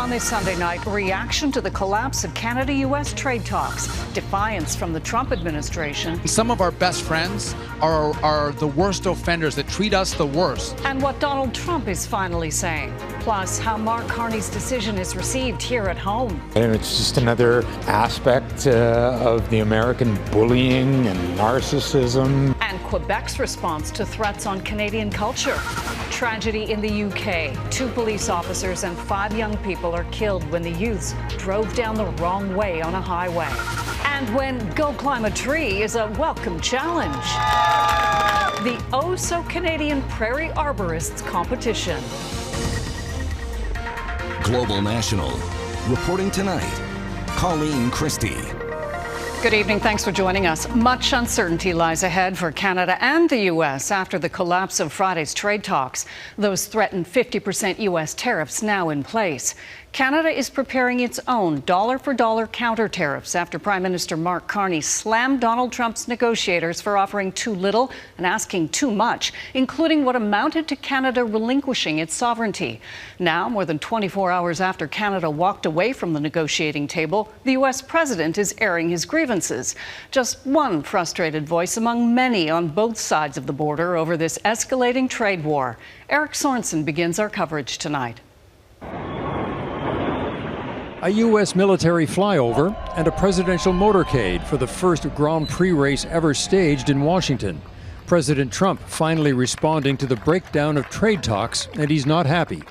On this Sunday night, reaction to the collapse of Canada-U.S. trade talks, defiance from the Trump administration. Some of our best friends are the worst offenders that treat us the worst. And what Donald Trump is finally saying. Plus, how Mark Carney's decision is received here at home. And it's just another aspect of the American bullying and narcissism. And Quebec's response to threats on Canadian culture. Tragedy in the UK. 2 police officers and 5 young people are killed when the youths drove down the wrong way on a highway. And when Go Climb a Tree is a welcome challenge. The oh-so-Canadian Prairie Arborists competition. Global National. Reporting tonight, Colleen Christie. Good evening. Thanks for joining us. Much uncertainty lies ahead for Canada and the U.S. after the collapse of Friday's trade talks. Those threatened 50% U.S. tariffs now in place. Canada is preparing its own dollar-for-dollar counter-tariffs after Prime Minister Mark Carney slammed Donald Trump's negotiators for offering too little and asking too much, including what amounted to Canada relinquishing its sovereignty. Now, more than 24 hours after Canada walked away from the negotiating table, the U.S. president is airing his grievances. Just one frustrated voice among many on both sides of the border over this escalating trade war. Eric Sorensen begins our coverage tonight. A U.S. military flyover and a presidential motorcade for the first Grand Prix race ever staged in Washington. President Trump finally responding to the breakdown of trade talks, and he's not happy.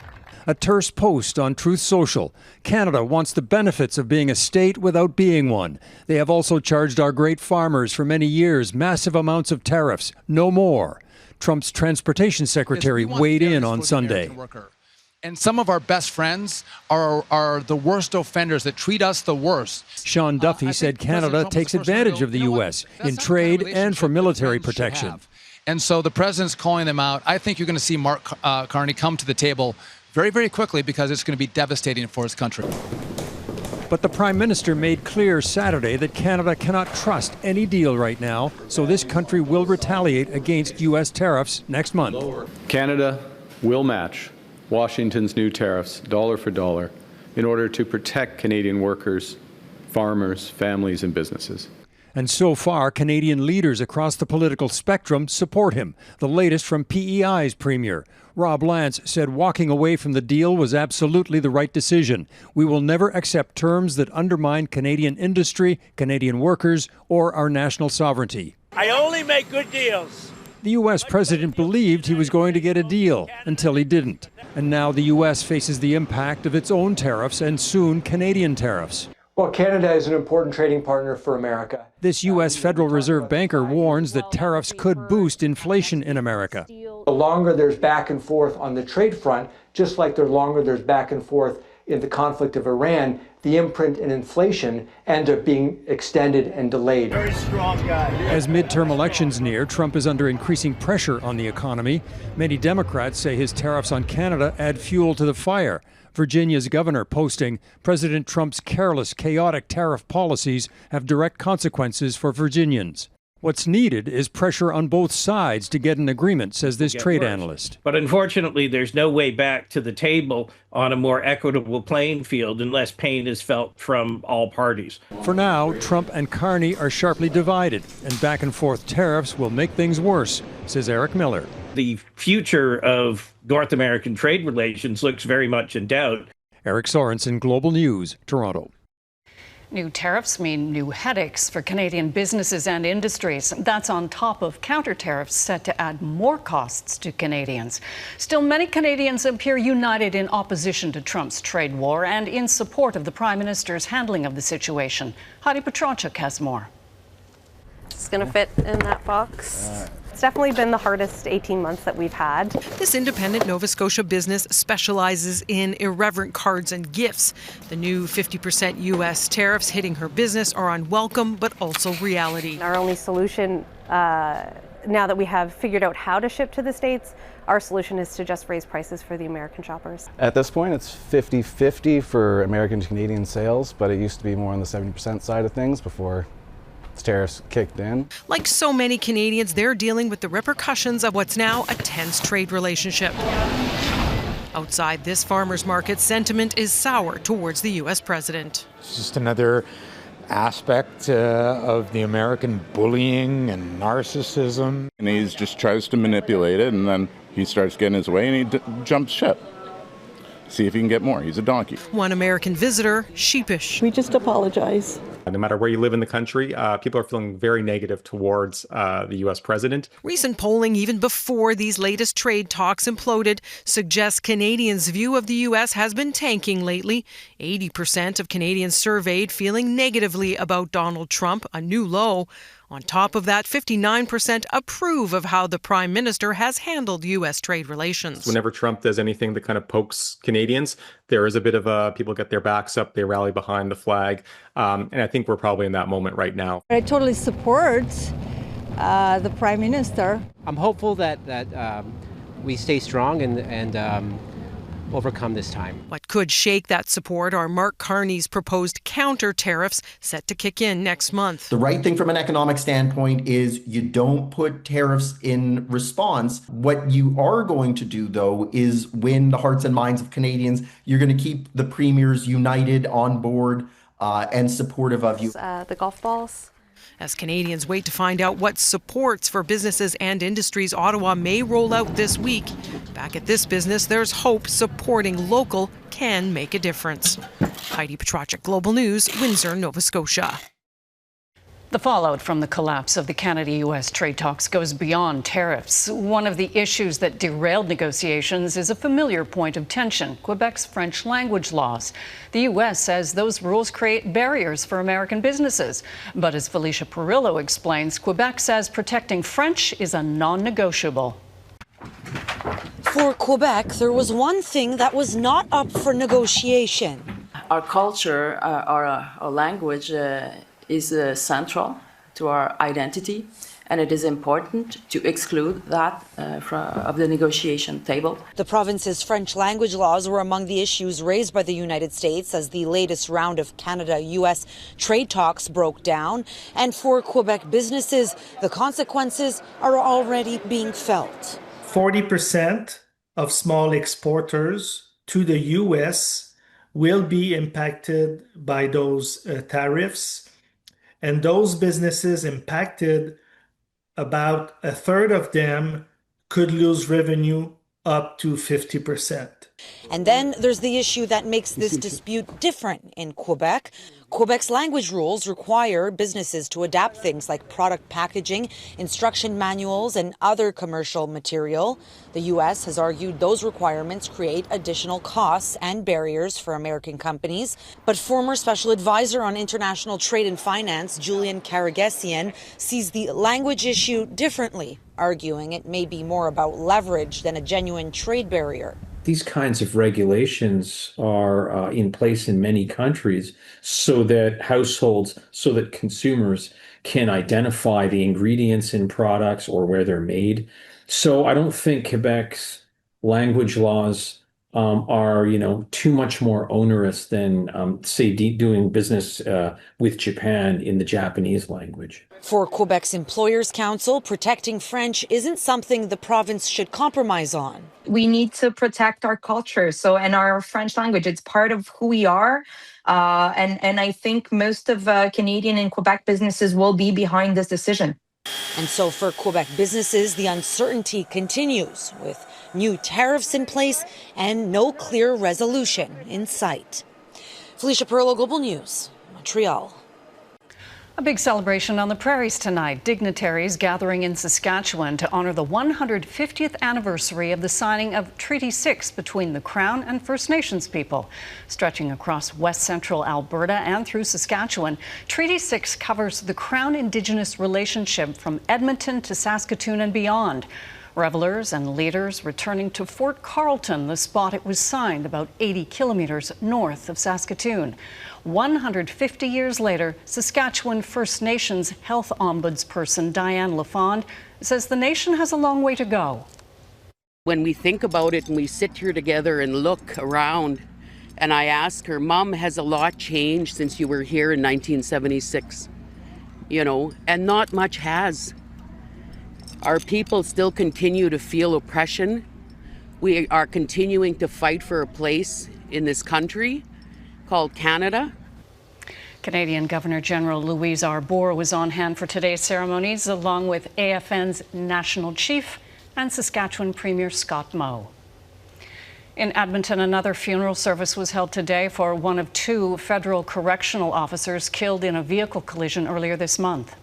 A terse post on Truth Social. Canada wants the benefits of being a state without being one. They have also charged our great farmers for many years massive amounts of tariffs. No more. Trump's transportation secretary weighed in on Sunday. And some of our best friends are the worst offenders that treat us the worst. Sean Duffy said Canada takes advantage of the U.S. in trade and for military protection. And so the president's calling them out. I think you're going to see Mark Carney come to the table very, very quickly because it's going to be devastating for his country. But the Prime Minister made clear Saturday that Canada cannot trust any deal right now, so this country will retaliate against U.S. tariffs next month. Canada will match Washington's new tariffs, dollar for dollar, in order to protect Canadian workers, farmers, families, and businesses. And so far, Canadian leaders across the political spectrum support him. The latest from PEI's Premier. Rob Lance said walking away from the deal was absolutely the right decision. We will never accept terms that undermine Canadian industry, Canadian workers, or our national sovereignty. I only make good deals. The U.S. president believed he was going to get a deal until he didn't. And now the U.S. faces the impact of its own tariffs and soon Canadian tariffs. Well, Canada is an important trading partner for America. This U.S. Federal Reserve banker warns that tariffs could boost inflation in America. The longer there's back and forth on the trade front, just like the longer there's back and forth in the conflict of Iran, the imprint in inflation end up being extended and delayed. Very strong guy. As midterm elections near, Trump is under increasing pressure on the economy. Many Democrats say his tariffs on Canada add fuel to the fire. Virginia's governor posting, President Trump's careless, chaotic tariff policies have direct consequences for Virginians. What's needed is pressure on both sides to get an agreement, says this trade analyst. But unfortunately, there's no way back to the table on a more equitable playing field unless pain is felt from all parties. For now, Trump and Carney are sharply divided, and back and forth tariffs will make things worse, says Eric Miller. The future of North American trade relations looks very much in doubt. Eric Sorensen, Global News, Toronto. New tariffs mean new headaches for Canadian businesses and industries. That's on top of counter-tariffs set to add more costs to Canadians. Still, many Canadians appear united in opposition to Trump's trade war and in support of the Prime Minister's handling of the situation. Heidi Petracek has more. It's going to fit in that box. It's definitely been the hardest 18 months that we've had. This independent Nova Scotia business specializes in irreverent cards and gifts. The new 50% U.S. tariffs hitting her business are unwelcome, but also reality. Our only solution, now that we have figured out how to ship to the States, our solution is to just raise prices for the American shoppers. At this point, it's 50-50 for American to Canadian sales, but it used to be more on the 70% side of things before tariffs kicked in. Like so many Canadians, they're dealing with the repercussions of what's now a tense trade relationship. Outside this farmers market, sentiment is sour towards the U.S. president. It's just another aspect of the American bullying and narcissism. And he just tries to manipulate it, and then he starts getting his way, and he jumps ship. See if he can get more. He's a donkey. One American visitor, sheepish. We just apologize. No matter where you live in the country, people are feeling very negative towards the U.S. president. Recent polling, even before these latest trade talks imploded, suggests Canadians' view of the U.S. has been tanking lately. 80% of Canadians surveyed feeling negatively about Donald Trump, a new low. On top of that, 59% approve of how the Prime Minister has handled U.S. trade relations. Whenever Trump does anything that kind of pokes Canadians, there is a bit of people get their backs up, they rally behind the flag. And I think we're probably in that moment right now. I totally support the Prime Minister. I'm hopeful that we stay strong and overcome this time. What could shake that support are Mark Carney's proposed counter-tariffs set to kick in next month. The right thing from an economic standpoint is you don't put tariffs in response. What you are going to do, though, is win the hearts and minds of Canadians. You're going to keep the premiers united on board and supportive of you. The golf balls. As Canadians wait to find out what supports for businesses and industries Ottawa may roll out this week, back at this business, there's hope supporting local can make a difference. Heidi Petracek, Global News, Windsor, Nova Scotia. The fallout from the collapse of the Canada-U.S. trade talks goes beyond tariffs. One of the issues that derailed negotiations is a familiar point of tension, Quebec's French language laws. The U.S. says those rules create barriers for American businesses. But as Felicia Perillo explains, Quebec says protecting French is a non-negotiable. For Quebec, there was one thing that was not up for negotiation. Our culture, our language, is central to our identity, and it is important to exclude that of the negotiation table. The province's French language laws were among the issues raised by the United States as the latest round of Canada-U.S. trade talks broke down. And for Quebec businesses, the consequences are already being felt. 40% of small exporters to the U.S. will be impacted by those tariffs. And those businesses impacted, about a third of them could lose revenue up to 50%. And then there's the issue that makes this dispute different in Quebec. Quebec's language rules require businesses to adapt things like product packaging, instruction manuals, and other commercial material. The U.S. has argued those requirements create additional costs and barriers for American companies. But former special advisor on international trade and finance, Julian Karagesian, sees the language issue differently, arguing it may be more about leverage than a genuine trade barrier. These kinds of regulations are in place in many countries so that households, so that consumers can identify the ingredients in products or where they're made. So I don't think Quebec's language laws are, too much more onerous than, say, doing business with Japan in the Japanese language. For Quebec's Employers Council, protecting French isn't something the province should compromise on. We need to protect our culture, and our French language. It's part of who we are. And I think most of Canadian and Quebec businesses will be behind this decision. And so for Quebec businesses, the uncertainty continues with new tariffs in place and no clear resolution in sight. Felicia Perillo, Global News, Montreal. A big celebration on the prairies tonight. Dignitaries gathering in Saskatchewan to honor the 150th anniversary of the signing of Treaty 6 between the Crown and First Nations people. Stretching across west central Alberta and through Saskatchewan, Treaty 6 covers the Crown Indigenous relationship from Edmonton to Saskatoon and beyond. Revelers and leaders returning to Fort Carlton, the spot it was signed, about 80 kilometers north of Saskatoon. 150 years later, Saskatchewan First Nations health ombudsperson Diane LaFond says the nation has a long way to go. When we think about it and we sit here together and look around, and I ask her, Mom, has a lot changed since you were here in 1976? And not much has. Our people still continue to feel oppression. We are continuing to fight for a place in this country called Canada. Canadian Governor-General Louise Arborist was on hand for today's ceremonies, along with AFN's National Chief and Saskatchewan Premier Scott Moe. In Edmonton, another funeral service was held today for one of two federal correctional officers killed in a vehicle collision earlier this month.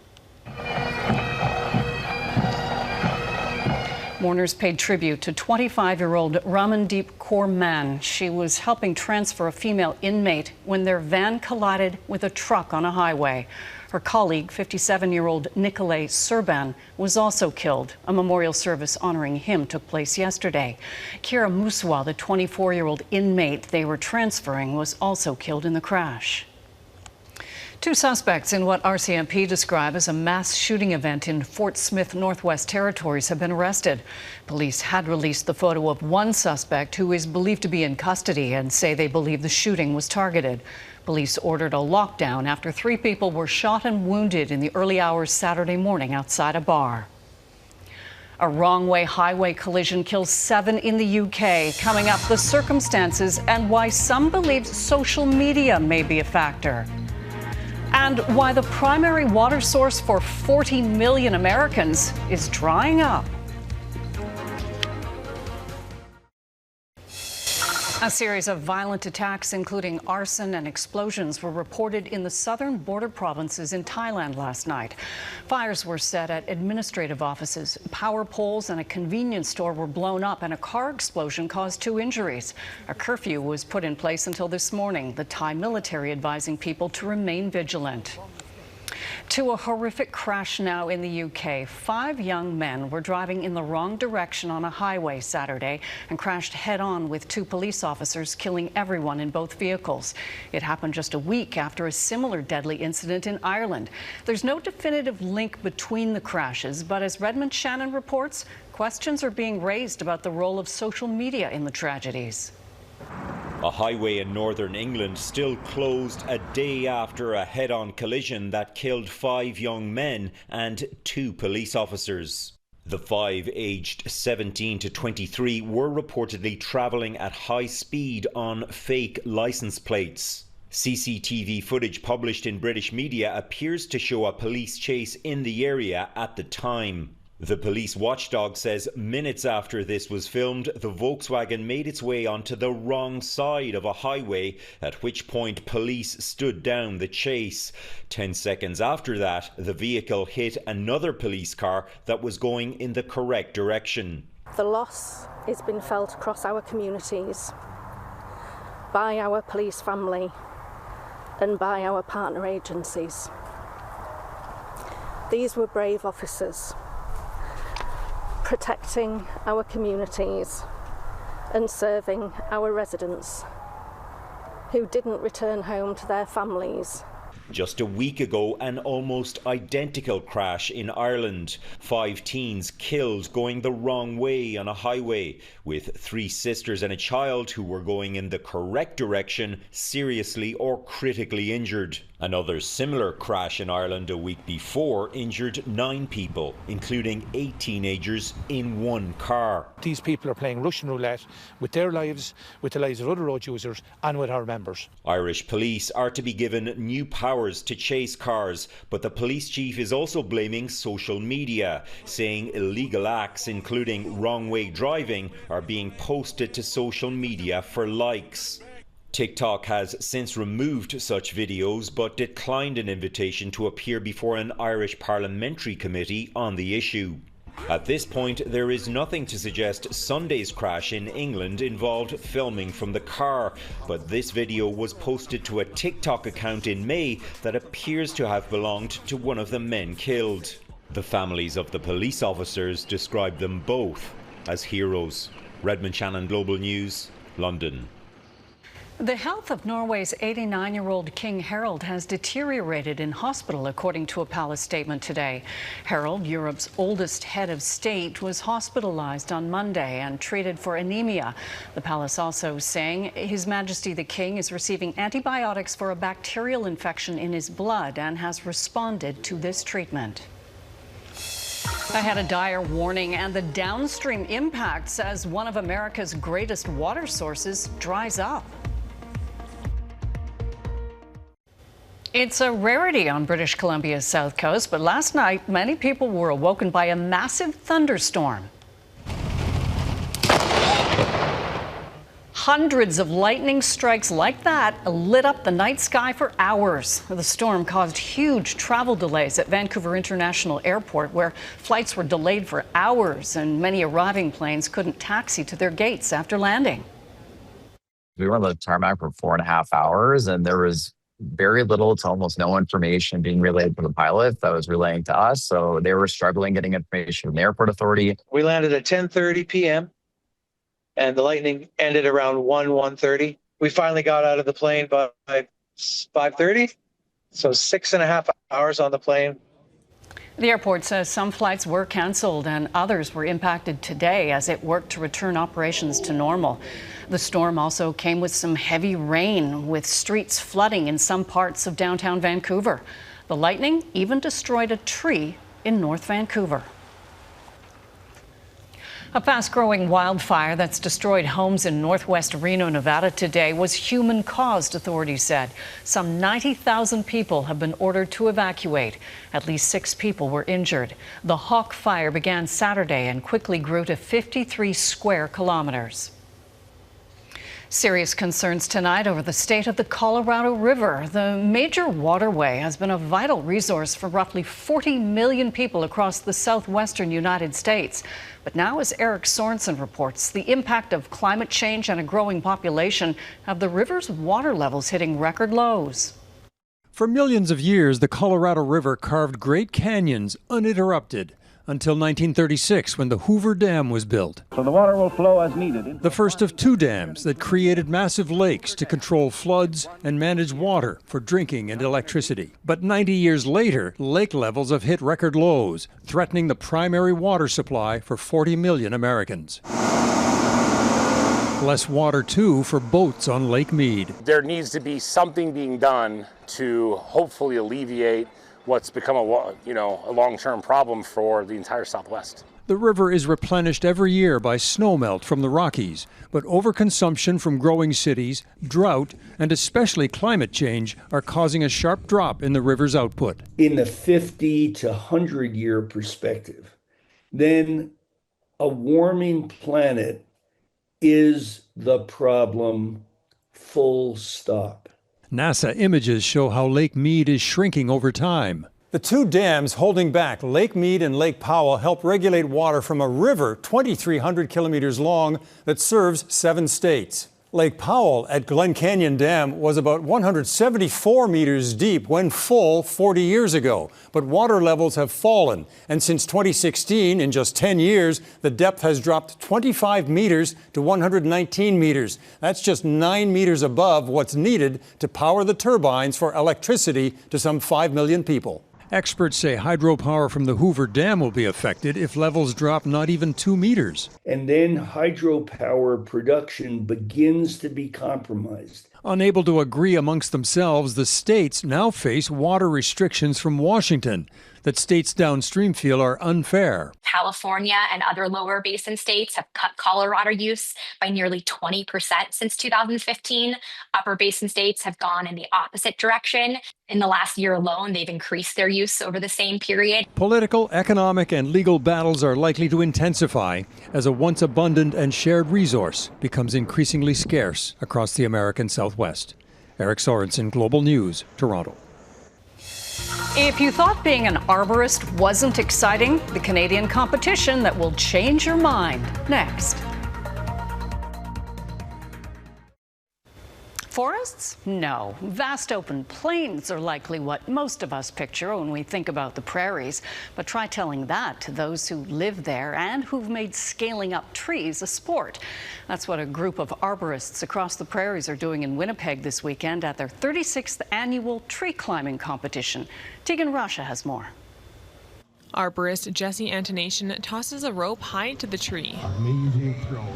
Mourners paid tribute to 25-year-old Ramandeep Kaur Mann. She was helping transfer a female inmate when their van collided with a truck on a highway. Her colleague, 57-year-old Nikolay Serban, was also killed. A memorial service honoring him took place yesterday. Kira Muswa, the 24-year-old inmate they were transferring, was also killed in the crash. Two suspects in what RCMP describe as a mass shooting event in Fort Smith, Northwest Territories have been arrested. Police had released the photo of one suspect who is believed to be in custody and say they believe the shooting was targeted. Police ordered a lockdown after 3 people were shot and wounded in the early hours Saturday morning outside a bar. A wrong-way highway collision kills 7 in the UK. Coming up, the circumstances and why some believe social media may be a factor. And why the primary water source for 40 million Americans is drying up. A series of violent attacks, including arson and explosions, were reported in the southern border provinces in Thailand last night. Fires were set at administrative offices. Power poles and a convenience store were blown up, and a car explosion caused 2 injuries. A curfew was put in place until this morning, the Thai military advising people to remain vigilant. To a horrific crash now in the UK. 5 young men were driving in the wrong direction on a highway Saturday and crashed head-on with 2 police officers, killing everyone in both vehicles. It happened just a week after a similar deadly incident in Ireland. There's no definitive link between the crashes, but as Redmond Shannon reports, questions are being raised about the role of social media in the tragedies. A highway in northern England still closed a day after a head-on collision that killed 5 young men and 2 police officers. The 5, aged 17 to 23, were reportedly travelling at high speed on fake licence plates. CCTV footage published in British media appears to show a police chase in the area at the time. The police watchdog says minutes after this was filmed, the Volkswagen made its way onto the wrong side of a highway, at which point police stood down the chase. 10 seconds after that, the vehicle hit another police car that was going in the correct direction. The loss has been felt across our communities, by our police family and by our partner agencies. These were brave officers, protecting our communities and serving our residents who didn't return home to their families. Just a week ago, an almost identical crash in Ireland. 5 teens killed going the wrong way on a highway, with 3 sisters and a child who were going in the correct direction seriously or critically injured. Another similar crash in Ireland a week before injured 9 people, including 8 teenagers in one car. These people are playing Russian roulette with their lives, with the lives of other road users and with our members. Irish police are to be given new powers to chase cars, but the police chief is also blaming social media, saying illegal acts, including wrong-way driving, are being posted to social media for likes. TikTok has since removed such videos but declined an invitation to appear before an Irish parliamentary committee on the issue. At this point, there is nothing to suggest Sunday's crash in England involved filming from the car, but this video was posted to a TikTok account in May that appears to have belonged to one of the men killed. The families of the police officers describe them both as heroes. Redmond Shannon, Global News, London. The health of Norway's 89-year-old King Harald has deteriorated in hospital, according to a palace statement today. Harald, Europe's oldest head of state, was hospitalized on Monday and treated for anemia. The palace also saying His Majesty the King is receiving antibiotics for a bacterial infection in his blood and has responded to this treatment. Ahead, a dire warning and the downstream impacts as one of America's greatest water sources dries up. It's a rarity on British Columbia's south coast, but last night many people were awoken by a massive thunderstorm. Hundreds of lightning strikes like that lit up the night sky for hours. The storm caused huge travel delays at Vancouver International Airport, where flights were delayed for hours and many arriving planes couldn't taxi to their gates after landing. We were on the tarmac for 4.5 hours, and there was very little to almost no information being relayed from the pilot that was relaying to us. So they were struggling getting information from the airport authority. We landed at 10:30 p.m. and the lightning ended around 1:30. We finally got out of the plane by 5:30, so 6.5 hours on the plane. The airport says some flights were canceled and others were impacted today as it worked to return operations to normal. The storm also came with some heavy rain, with streets flooding in some parts of downtown Vancouver. The lightning even destroyed a tree in North Vancouver. A fast-growing wildfire that's destroyed homes in northwest Reno, Nevada today was human-caused, authorities said. Some 90,000 people have been ordered to evacuate. At least 6 people were injured. The Hawk Fire began Saturday and quickly grew to 53 square kilometers. Serious concerns tonight over the state of the Colorado River. The major waterway has been a vital resource for roughly 40 million people across the southwestern United States. But now, as Eric Sorensen reports, the impact of climate change and a growing population have the river's water levels hitting record lows. For millions of years, the Colorado River carved great canyons uninterrupted, until 1936, when the Hoover Dam was built. So the water will flow as needed. The first of 2 dams that created massive lakes to control floods and manage water for drinking and electricity. But 90 years later, lake levels have hit record lows, threatening the primary water supply for 40 million Americans. Less water, too, for boats on Lake Mead. There needs to be something being done to hopefully alleviate what's become a long-term problem for the entire Southwest. The river is replenished every year by snowmelt from the Rockies, but overconsumption from growing cities, drought, and especially climate change are causing a sharp drop in the river's output. In the 50 to 100-year perspective, then a warming planet is the problem, full stop. NASA images show how Lake Mead is shrinking over time. The 2 dams holding back Lake Mead and Lake Powell help regulate water from a river 2,300 kilometers long that serves 7 states. Lake Powell at Glen Canyon Dam was about 174 meters deep when full 40 years ago, but water levels have fallen, and since 2016, in just 10 years, the depth has dropped 25 meters to 119 meters. That's just 9 meters above what's needed to power the turbines for electricity to some 5 million people. Experts say hydropower from the Hoover Dam will be affected if levels drop not even 2 meters. And then hydropower production begins to be compromised. Unable to agree amongst themselves, the states now face water restrictions from Washington that states downstream feel are unfair. California and other lower basin states have cut Colorado use by nearly 20% since 2015. Upper basin states have gone in the opposite direction. In the last year alone, they've increased their use over the same period. Political, economic, and legal battles are likely to intensify as a once abundant and shared resource becomes increasingly scarce across the American Southwest. Eric Sorensen, Global News, Toronto. If you thought being an arborist wasn't exciting, the Canadian competition that will change your mind. Next. Forests? No. Vast open plains are likely what most of us picture when we think about the prairies. But try telling that to those who live there and who've made scaling up trees a sport. That's what a group of arborists across the prairies are doing in Winnipeg this weekend at their 36th annual tree climbing competition. Tegan Russia has more. Arborist Jesse Antonation tosses a rope high to the tree. Amazing throw.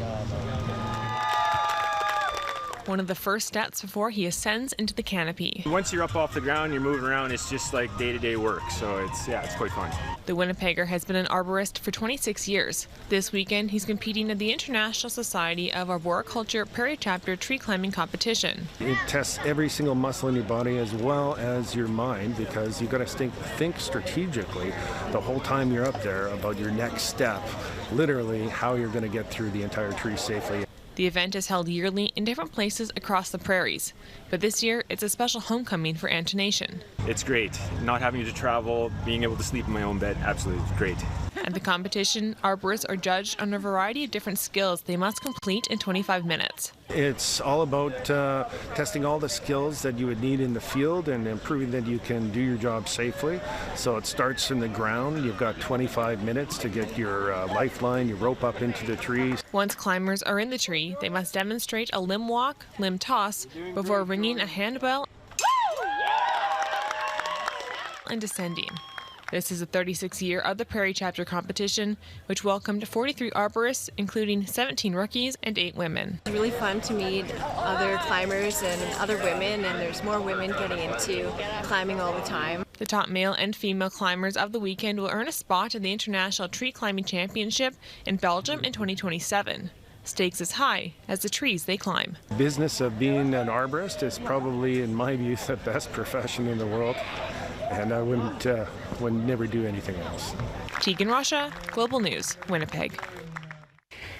one of the first steps before he ascends into the canopy. Once you're up off the ground, you're moving around, it's just like day-to-day work, so it's quite fun. The Winnipegger has been an arborist for 26 years. This weekend, he's competing at the International Society of Arboriculture Prairie Chapter tree climbing competition. It tests every single muscle in your body as well as your mind, because you've got to think strategically the whole time you're up there about your next step, literally how you're going to get through the entire tree safely. The event is held yearly in different places across the prairies, but this year it's a special homecoming for Ante Nation. It's great. Not having to travel, being able to sleep in my own bed, absolutely great. At the competition, arborists are judged on a variety of different skills they must complete in 25 minutes. It's all about testing all the skills that you would need in the field and proving that you can do your job safely. So it starts from the ground. You've got 25 minutes to get your lifeline, your rope up into the tree. Once climbers are in the tree, they must demonstrate a limb walk, limb toss, before ringing a handbell and descending. This is the 36th year of the Prairie Chapter competition, which welcomed 43 arborists, including 17 rookies and 8 women. It's really fun to meet other climbers and other women, and there's more women getting into climbing all the time. The top male and female climbers of the weekend will earn a spot at the International Tree Climbing Championship in Belgium in 2027. Stakes as high as the trees they climb. The business of being an arborist is probably, in my view, the best profession in the world, and I would never do anything else. Tegan Russia, Global News, Winnipeg.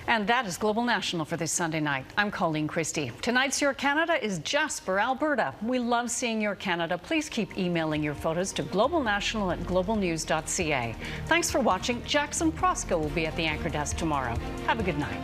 And that is Global National for this Sunday night. I'm Colleen Christie. Tonight's Your Canada is Jasper, Alberta. We love seeing your Canada. Please keep emailing your photos to globalnational@globalnews.ca. Thanks for watching. Jackson Prosco will be at the anchor desk tomorrow. Have a good night.